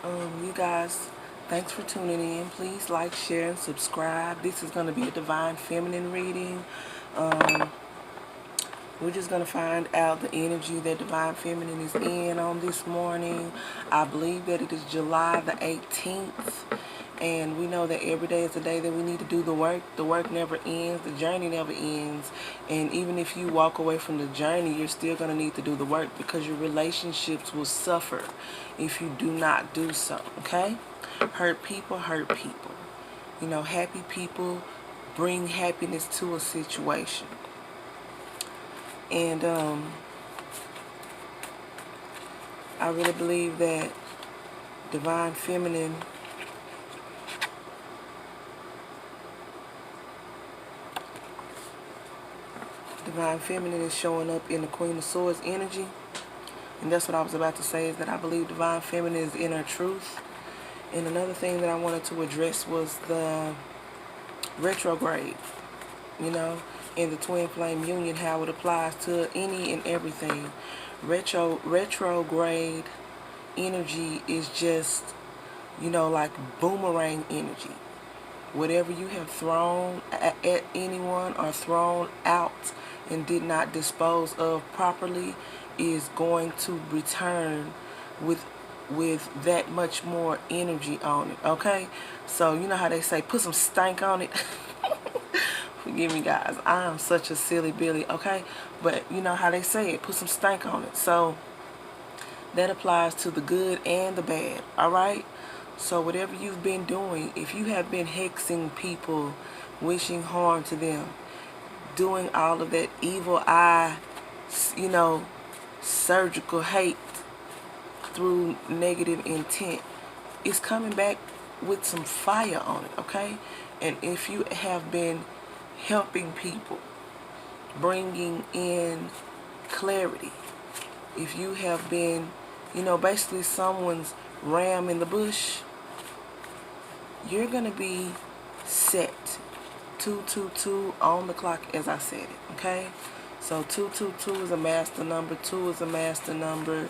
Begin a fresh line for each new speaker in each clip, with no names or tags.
You guys, thanks for tuning in. Please like, share, and subscribe. This is going to be a divine feminine reading. We're just going to find out the energy that divine feminine is in on this morning. I believe that it is July the 18th. And we know that every day is a day that we need to do the work. The work never ends. The journey never ends. And even if you walk away from the journey, you're still going to need to do the work, because your relationships will suffer if you do not do so. Okay? Hurt people hurt people. You know, happy people bring happiness to a situation. And I really believe that divine feminine is showing up in the Queen of Swords energy. And that's what I was about to say, is that I believe divine feminine is in her truth. And another thing that I wanted to address was the retrograde, you know, in the twin flame union, how it applies to any and everything. Retrograde energy is just, you know, like boomerang energy. Whatever you have thrown at anyone or thrown out and did not dispose of properly is going to return with that much more energy on it. Okay, so you know how they say put some stank on it. Forgive me, guys, I am such a silly Billy. Okay, but you know how they say it, put some stank on it. So that applies to the good and the bad. All right, so whatever you've been doing, if you have been hexing people, wishing harm to them, doing all of that evil eye, you know, surgical hate through negative intent, it's coming back with some fire on it. Okay, and if you have been helping people, bringing in clarity, if you have been, you know, basically someone's ram in the bush, you're going to be set. 222 on the clock, as I said it. Okay, so 222 is a master number. 2 is a master number.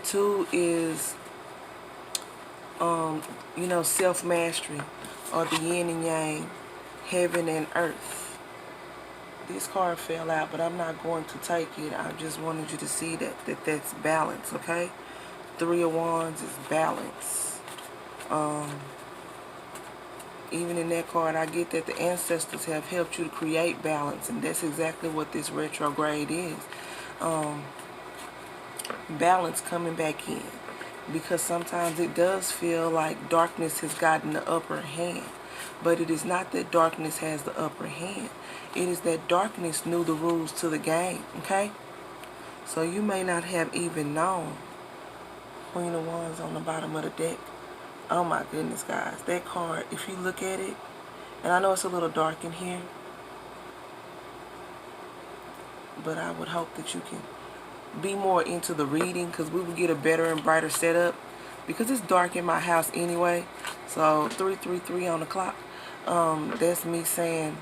2 is you know, self-mastery, or the yin and yang, heaven and earth. This card fell out, but I'm not going to take it. I just wanted you to see that's balance. Okay, 3 of Wands is balance. Even in that card, I get that the ancestors have helped you to create balance, and that's exactly what this retrograde is. Balance coming back in, because sometimes it does feel like darkness has gotten the upper hand, but it is not that darkness has the upper hand. It is that darkness knew the rules to the game. Okay, so you may not have even known. Queen of Wands on the bottom of the deck. Oh my goodness, guys, that card, if you look at it, and I know it's a little dark in here, but I would hope that you can be more into the reading, because we will get a better and brighter setup, because it's dark in my house anyway. So 333 on the clock, that's me saying,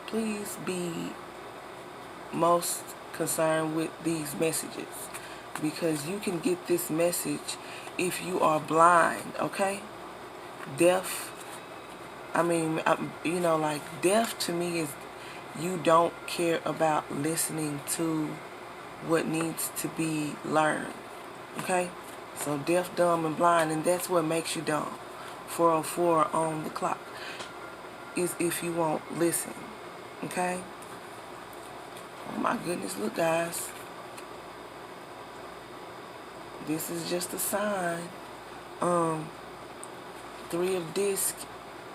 please be most concerned with these messages, because you can get this message if you are blind. Okay, deaf, I mean, you know, like, deaf to me is you don't care about listening to what needs to be learned. Okay, so deaf, dumb, and blind, and that's what makes you dumb. 404 on the clock is if you won't listen. Okay, oh my goodness, look, guys, this is just a sign. 3 of disc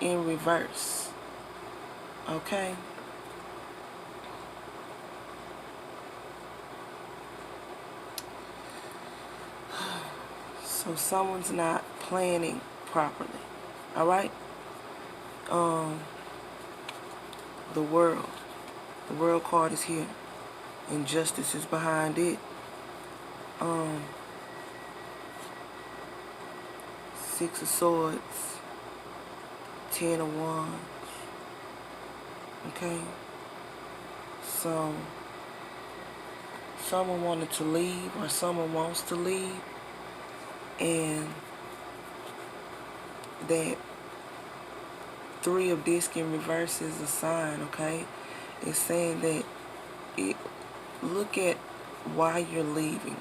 in reverse. Okay, so someone's not planning properly. All right, the world card is here, and justice is behind it. 6 of Swords, 10 of Wands. Okay, so someone wanted to leave, or someone wants to leave, And that 3 of disc in reverse is a sign, okay? It's saying that look at why you're leaving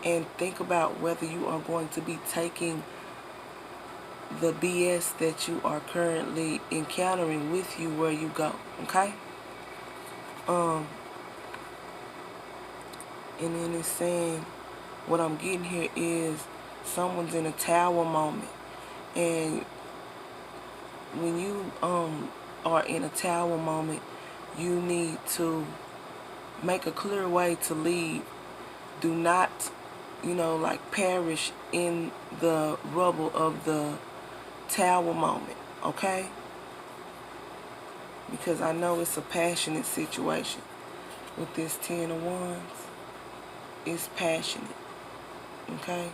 and think about whether you are going to be taking the BS that you are currently encountering with you where you go, okay? And then it's saying, what I'm getting here is someone's in a tower moment. And when you are in a tower moment, you need to make a clear way to leave. Do not, like perish in the rubble of the tower moment, okay? Because I know it's a passionate situation. With this 10 of Wands, it's passionate, okay?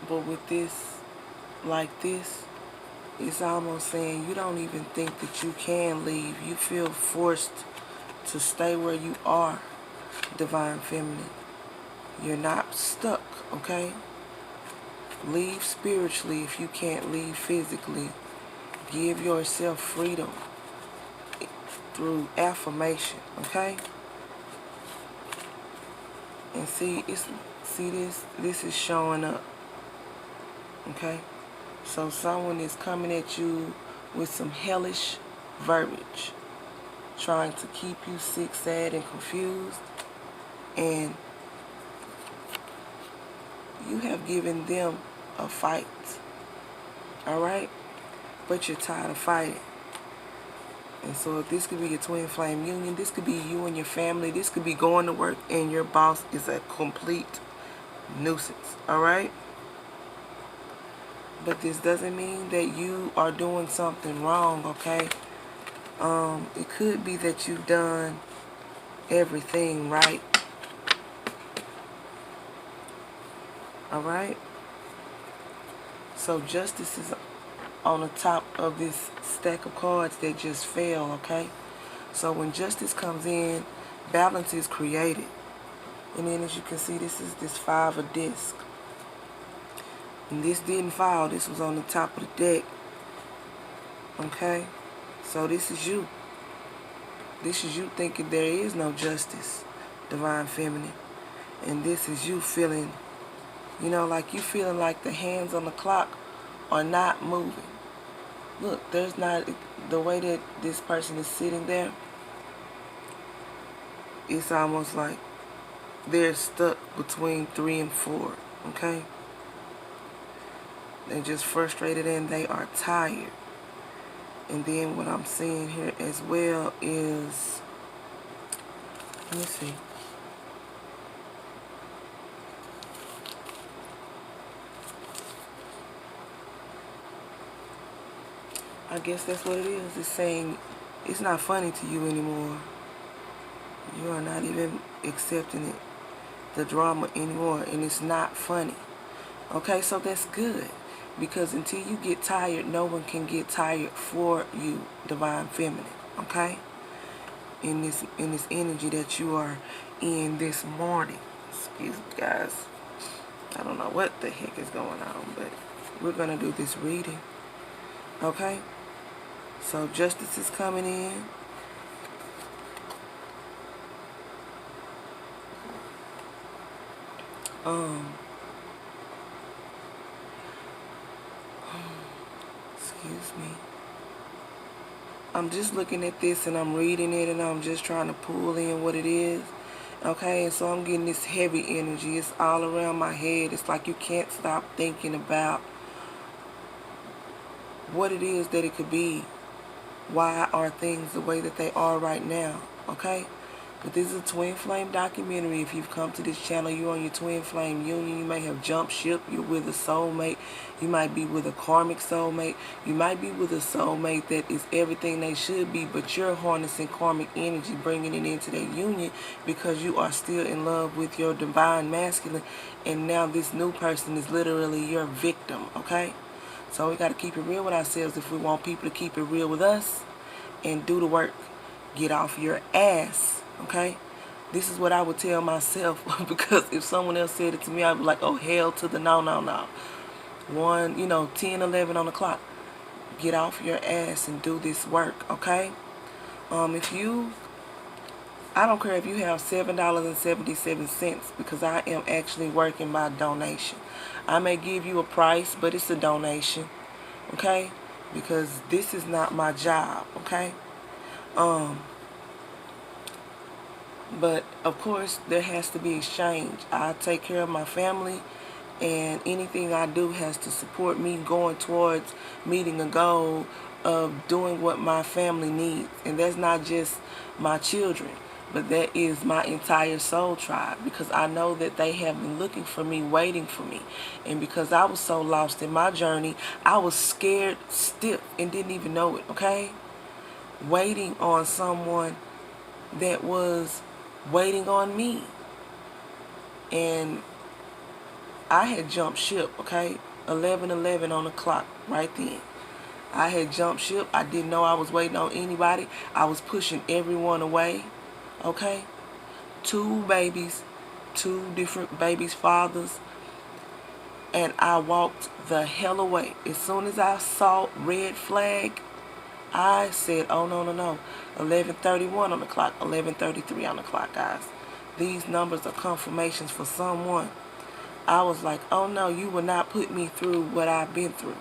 But with this, like this, it's almost saying you don't even think that you can leave. You feel forced to stay where you are, Divine Feminine. You're not stuck, okay? Leave spiritually if you can't leave physically. Give yourself freedom through affirmation, okay? And see this is showing up, okay? So someone is coming at you with some hellish verbiage, trying to keep you sick, sad, and confused. And you have given them a fight, all right? But you're tired of fighting. And so this could be your twin flame union. This could be you and your family. This could be going to work and your boss is a complete nuisance, all right? But this doesn't mean that you are doing something wrong, okay? It could be that you've done everything right. All right? So justice is on the top of this stack of cards that just fell, okay? So when justice comes in, balance is created. And then as you can see, this is this 5 of disc. And this didn't fall. This was on the top of the deck. Okay? So this is you. This is you thinking there is no justice, Divine Feminine. And this is you feeling, like you feeling like the hands on the clock are not moving. Look, there's not, the way that this person is sitting there, it's almost like they're stuck between 3 and 4, okay? They're just frustrated and they are tired. And then what I'm seeing here as well is, let me see. I guess that's what it is. It's saying it's not funny to you anymore. You are not even accepting it, the drama anymore, and it's not funny. Okay, so that's good. Because until you get tired, no one can get tired for you, Divine Feminine, okay? In this energy that you are in this morning. Excuse me, guys. I don't know what the heck is going on, but we're going to do this reading, okay? So justice is coming in. Excuse me. I'm just looking at this and I'm reading it and I'm just trying to pull in what it is. Okay, and so I'm getting this heavy energy. It's all around my head. It's like you can't stop thinking about what it is that it could be. Why are things the way that they are right now? Okay? But this is a twin flame documentary. If you've come to this channel, you're on your twin flame union. You may have jumped ship. You're with a soulmate. You might be with a karmic soulmate. You might be with a soulmate that is everything they should be, but you're harnessing karmic energy, bringing it into that union because you are still in love with your divine masculine. And now this new person is literally your victim, okay? So we got to keep it real with ourselves if we want people to keep it real with us and do the work. Get off your ass, okay? This is what I would tell myself because if someone else said it to me, I'd be like, oh, hell to the no, no, no. 10, 11 on the clock. Get off your ass and do this work, okay? I don't care if you have $7.77 because I am actually working my donation. I may give you a price, but it's a donation, okay? Because this is not my job, okay? But of course there has to be exchange. I take care of my family, and anything I do has to support me going towards meeting a goal of doing what my family needs. And that's not just my children, but that is my entire soul tribe, because I know that they have been looking for me, waiting for me. And because I was so lost in my journey, I was scared stiff and didn't even know it, okay? Waiting on someone that was waiting on me. And I had jumped ship, okay? 11:11 on the clock right then. I had jumped ship. I didn't know I was waiting on anybody. I was pushing everyone away, okay? 2 babies, 2 different babies' fathers, and I walked the hell away. As soon as I saw red flag, I said, oh, no, no, no. 11:31 on the clock, 11:33 on the clock, guys. These numbers are confirmations for someone. I was like, oh, no, you will not put me through what I've been through,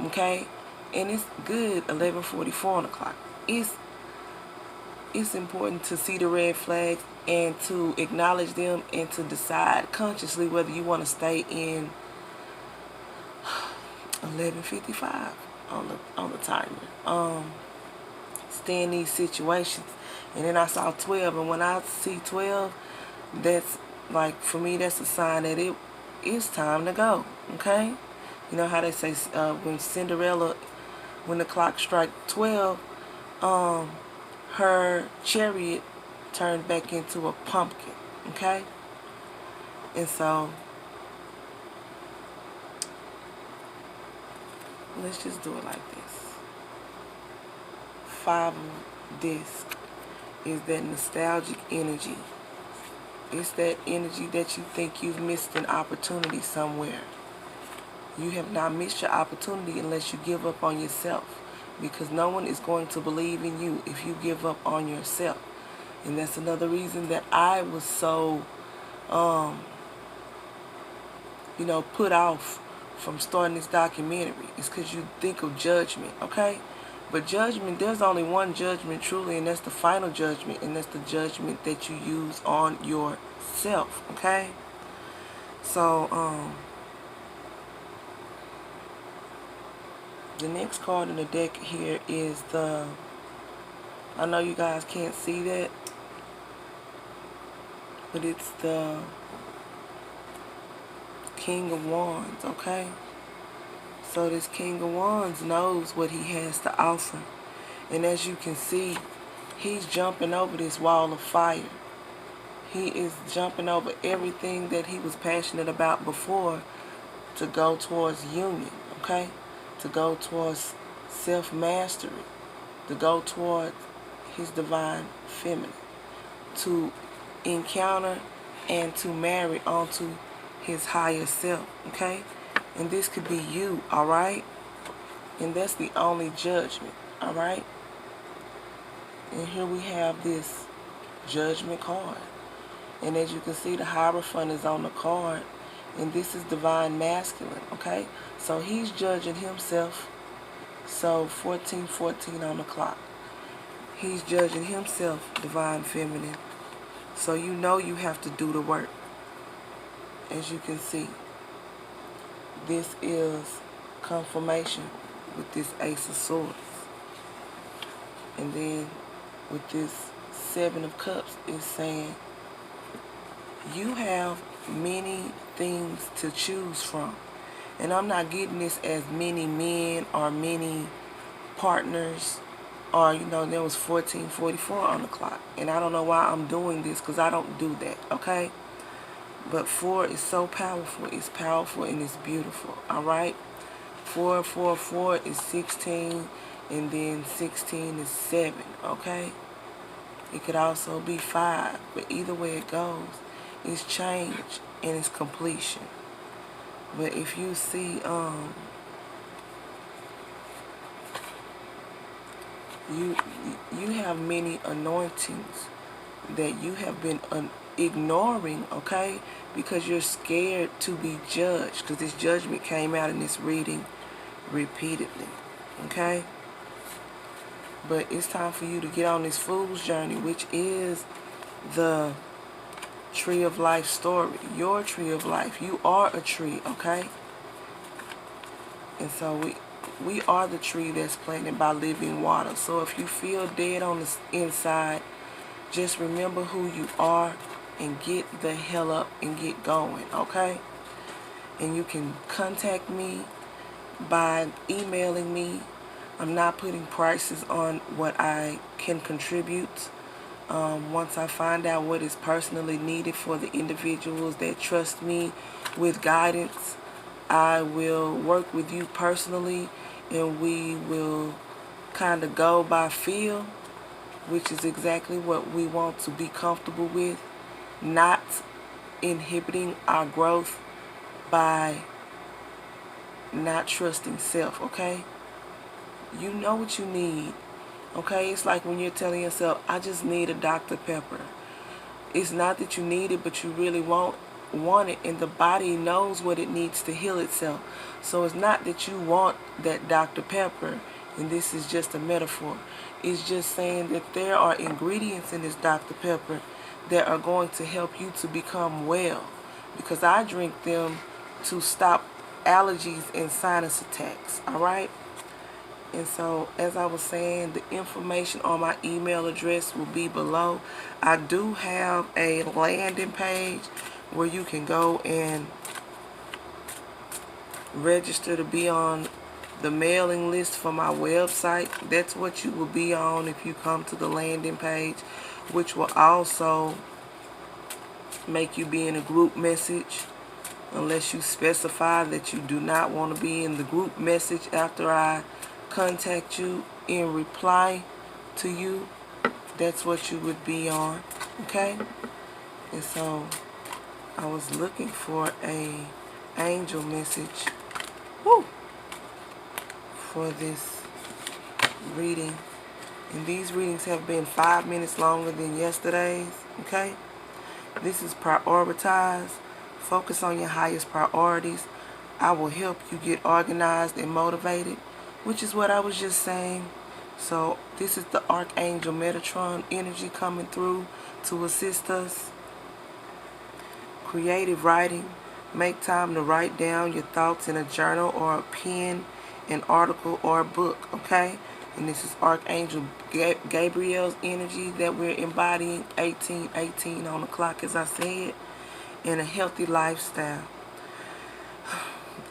okay? And it's good, 11:44 on the clock. It's important to see the red flags and to acknowledge them and to decide consciously whether you want to stay in 11:55 on the timer. Stay in these situations. And then I saw 12, and when I see 12, that's like, for me, that's a sign that it is time to go, okay? You know how they say when Cinderella, when the clock struck 12, her chariot turned back into a pumpkin, okay? And so let's just do it like this. 5 of disc is that nostalgic energy. It's that energy that you think you've missed an opportunity somewhere. You have not missed your opportunity unless you give up on yourself, because no one is going to believe in you if you give up on yourself. And that's another reason that I was so, put off from starting this documentary. It's because you think of judgment, okay? But judgment, there's only one judgment truly, and that's the final judgment, and that's the judgment that you use on yourself, okay? So, the next card in the deck here is I know you guys can't see that, but it's the King of Wands, okay? So this King of Wands knows what he has to offer. And as you can see, he's jumping over this wall of fire. He is jumping over everything that he was passionate about before to go towards union, okay? To go towards self-mastery. To go towards his divine feminine. To encounter and to marry onto his higher self, okay? And this could be you, alright? And that's the only judgment, alright? And here we have this judgment card. And as you can see, the Hierophant is on the card. And this is divine masculine, okay? So he's judging himself. So 14:14 on the clock. He's judging himself, divine feminine. So you know you have to do the work. As you can see, this is confirmation with this Ace of Swords. And then with this 7 of Cups, it's saying you have many things to choose from. And I'm not getting this as many men or many partners, or there was 14:44 on the clock. And I don't know why I'm doing this, because I don't do that, okay? But 4 is so powerful. It's powerful and it's beautiful, alright? 4, 4, 4 is 16, and then 16 is 7, okay? It could also be 5. But either way it goes, it's change and it's completion. But if you see, you have many anointings that you have been ignoring, okay? Because you're scared to be judged. Because this judgment came out in this reading repeatedly, okay? But it's time for you to get on this fool's journey, which is the tree of life story. Your tree of life. You are a tree, okay? And so we are the tree that's planted by living water. So if you feel dead on the inside, just remember who you are and get the hell up and get going, okay? And you can contact me by emailing me. I'm not putting prices on what I can contribute. Once I find out what is personally needed for the individuals that trust me with guidance, I will work with you personally, and we will kind of go by feel, which is exactly what we want to be comfortable with, not inhibiting our growth by not trusting self, okay? You know what you need, okay? It's like when you're telling yourself, I just need a Dr. Pepper. It's not that you need it, but you really want it, and the body knows what it needs to heal itself. So it's not that you want that Dr. Pepper, and this is just a metaphor. It's just saying that there are ingredients in this Dr. Pepper that are going to help you to become well, because I drink them to stop allergies and sinus attacks, all right? And so, as I was saying, the information on my email address will be below. I do have a landing page where you can go and register to be on the mailing list for my website. That's what you will be on if you come to the landing page, which will also make you be in a group message, unless you specify that you do not want to be in the group message after I contact you in reply to you. That's what you would be on, okay? And so I was looking for a angel message, woo, for this reading, and these readings have been 5 minutes longer than yesterday's, okay? This is prioritized. Focus on your highest priorities. I will help you get organized and motivated, which is what I was just saying. So this is the Archangel Metatron energy coming through to assist us. Creative writing. Make time to write down your thoughts in a journal or a pen, an article or a book, okay? And this is Archangel Gabriel's energy that we're embodying, 1818 on the clock, as I said. And a healthy lifestyle.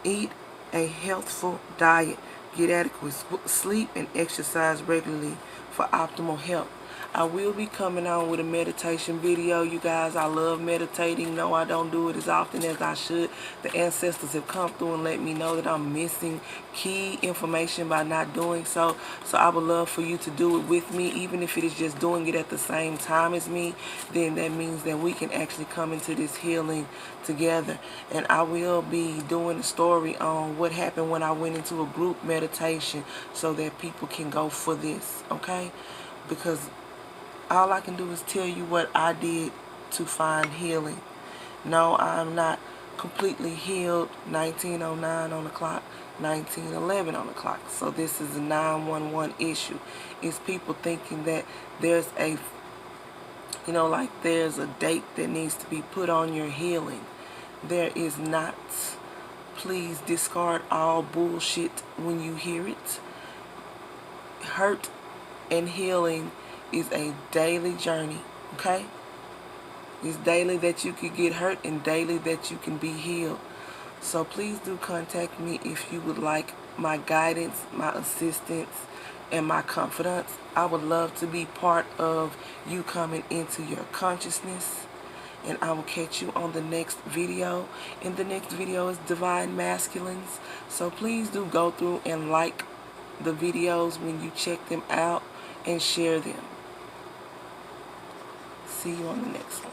Eat a healthful diet. Get adequate sleep and exercise regularly for optimal health. I will be coming on with a meditation video, you guys. I love meditating. No, I don't do it as often as I should. The ancestors have come through and let me know that I'm missing key information by not doing so. So I would love for you to do it with me, even if it is just doing it at the same time as me. Then that means that we can actually come into this healing together. And I will be doing a story on what happened when I went into a group meditation, so that people can go for this, okay? Because all I can do is tell you what I did to find healing. No, I'm not completely healed. 1909 on the clock, 1911 on the clock. So this is a 911 issue. It's people thinking that there's a, like there's a date that needs to be put on your healing. There is not. Please discard all bullshit when you hear it. Hurt and healing is a daily journey, okay? It's daily that you can get hurt and daily that you can be healed. So please do contact me if you would like my guidance, my assistance, and my confidence. I would love to be part of you coming into your consciousness. And I will catch you on the next video. And the next video is Divine Masculines. So please do go through and like the videos when you check them out and share them. see you on the next one.